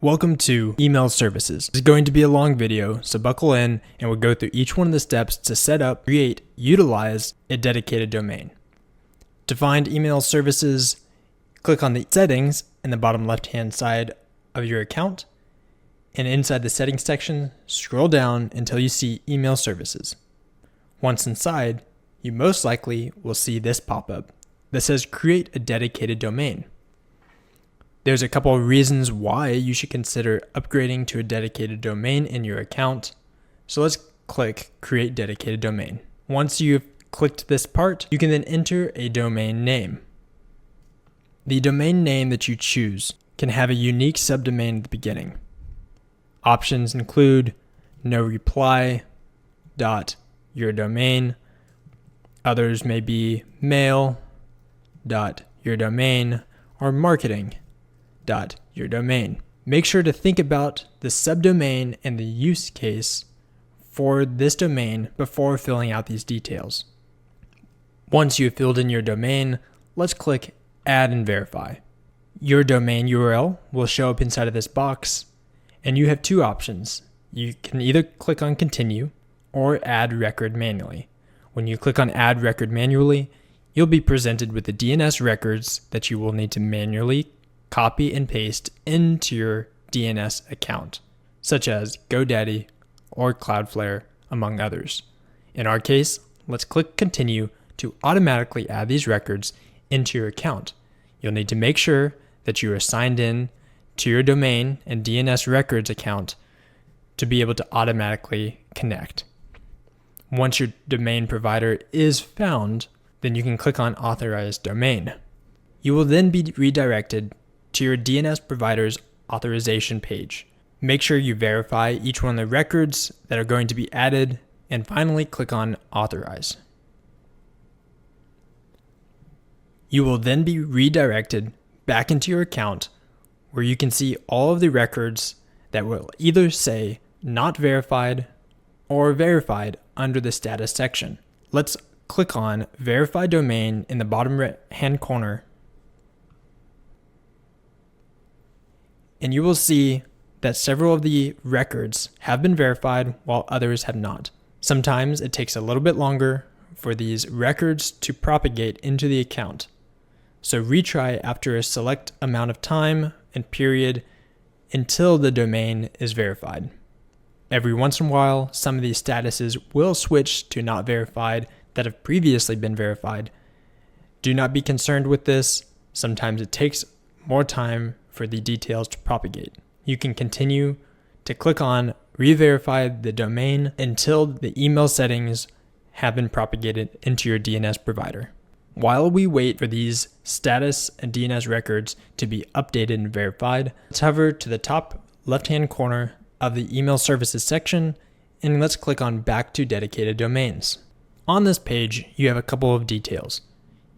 Welcome to Email Services. This is going to be a long video, so buckle in and we'll go through each one of the steps to set up, create, utilize a dedicated domain. To find email services, click on the settings in the bottom left-hand side of your account, and inside the settings section, scroll down until you see email services. Once inside, you most likely will see this pop up that says create a dedicated domain. There's a couple of reasons why you should consider upgrading to a dedicated domain in your account. So let's click Create Dedicated Domain. Once you've clicked this part, you can then enter a domain name. The domain name that you choose can have a unique subdomain at the beginning. Options include no reply, .yourdomain. Others may be mail, .yourdomain, or marketing, .yourdomain. Make sure to think about the subdomain and the use case for this domain before filling out these details. Once you've filled in your domain, let's click Add and Verify. Your domain URL will show up inside of this box, and you have two options. You can either click on Continue or Add Record manually. When you click on Add Record manually, you'll be presented with the DNS records that you will need to manually copy and paste into your DNS account, such as GoDaddy or Cloudflare, among others. In our case, let's click Continue to automatically add these records into your account. You'll need to make sure that you are signed in to your domain and DNS records account to be able to automatically connect. Once your domain provider is found, then you can click on Authorize Domain. You will then be redirected to your DNS provider's authorization page. Make sure you verify each one of the records that are going to be added, and finally click on Authorize. You will then be redirected back into your account where you can see all of the records that will either say not verified or verified under the status section. Let's click on Verify Domain in the bottom right-hand corner, and you will see that several of the records have been verified while others have not. Sometimes it takes a little bit longer for these records to propagate into the account. So retry after a select amount of time and period until the domain is verified. Every once in a while, some of these statuses will switch to not verified that have previously been verified. Do not be concerned with this. Sometimes it takes more time for the details to propagate. You can continue to click on Re-verify the domain until the email settings have been propagated into your DNS provider. While we wait for these status and DNS records to be updated and verified, let's hover to the top left-hand corner of the email services section, and let's click on Back to Dedicated Domains. On this page, you have a couple of details.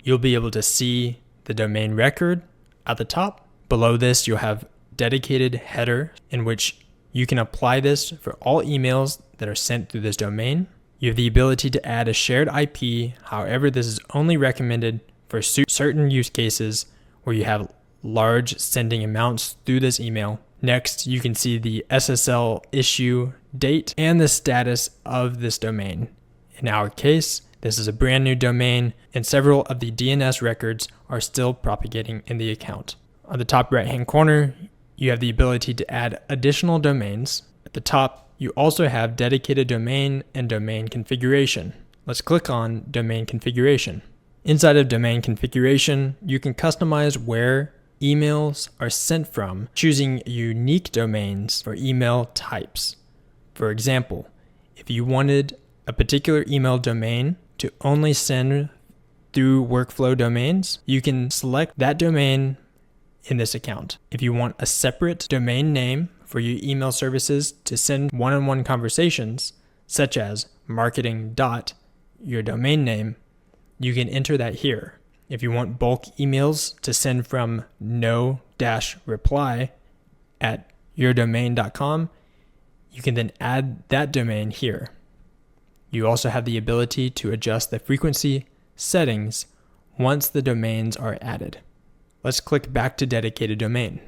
You'll be able to see the domain record at the top. Below this, you'll have dedicated header in which you can apply this for all emails that are sent through this domain. You have the ability to add a shared IP. However, this is only recommended for certain use cases where you have large sending amounts through this email. Next, you can see the SSL issue date and the status of this domain. In our case, this is a brand new domain, and several of the DNS records are still propagating in the account. On the top right-hand corner, you have the ability to add additional domains. At the top, you also have dedicated domain and domain configuration. Let's click on Domain Configuration. Inside of Domain Configuration, you can customize where emails are sent from, choosing unique domains for email types. For example, if you wanted a particular email domain to only send through workflow domains, you can select that domain in this account. If you want a separate domain name for your email services to send one-on-one conversations, such as marketing.yourdomain you can enter that here. If you want bulk emails to send from no-reply@yourdomain.com, you can then add that domain here. You also have the ability to adjust the frequency settings once the domains are added. let's click back to dedicated domain.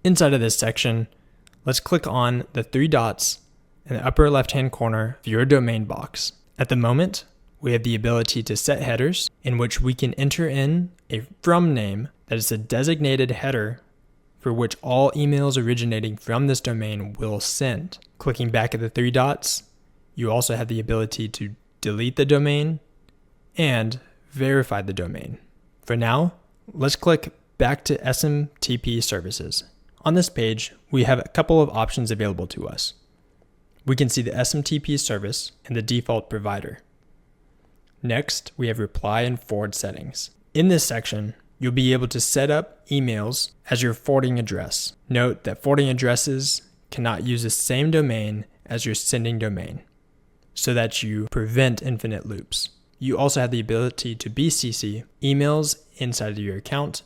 Inside of this section, let's click on the 3 dots in the upper left-hand corner of your domain box. At the moment, we have the ability to set headers in which we can enter in a from name that is a designated header for which all emails originating from this domain will send. Clicking back at the 3 dots, you also have the ability to delete the domain and verify the domain. For now, let's click back to SMTP services. On this page, we have a couple of options available to us. We can see the SMTP service and the default provider. Next, we have reply and forward settings. In this section, you'll be able to set up emails as your forwarding address. Note that forwarding addresses cannot use the same domain as your sending domain, so that you prevent infinite loops. You also have the ability to BCC emails inside of your account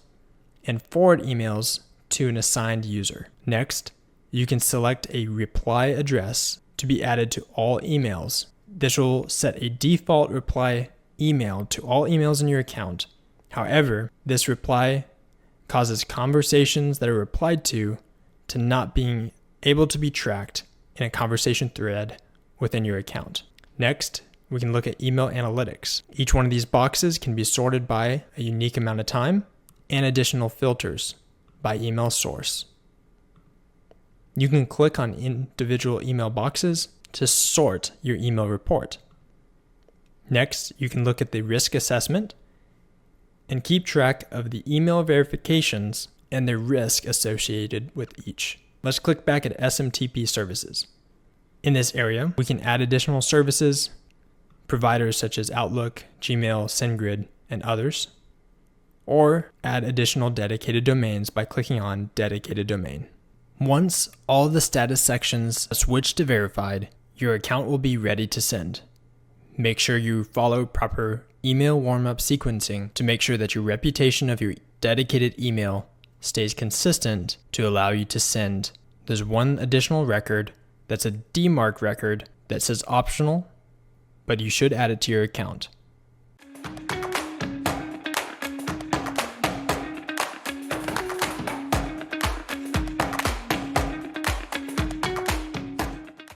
and forward emails to an assigned user. Next, you can select a reply address to be added to all emails. This will set a default reply email to all emails in your account. However, this reply causes conversations that are replied to not being able to be tracked in a conversation thread within your account. Next, we can look at email analytics. Each one of these boxes can be sorted by a unique amount of time and additional filters by email source. You can click on individual email boxes to sort your email report. Next, you can look at the risk assessment and keep track of the email verifications and the risk associated with each. Let's click back at SMTP services. In this area, we can add additional services, providers such as Outlook, Gmail, SendGrid, and others, or add additional dedicated domains by clicking on Dedicated Domain. Once all the status sections switch to verified, your account will be ready to send. Make sure you follow proper email warm-up sequencing to make sure that your reputation of your dedicated email stays consistent to allow you to send. There's one additional record that's a DMARC record that says optional, but you should add it to your account.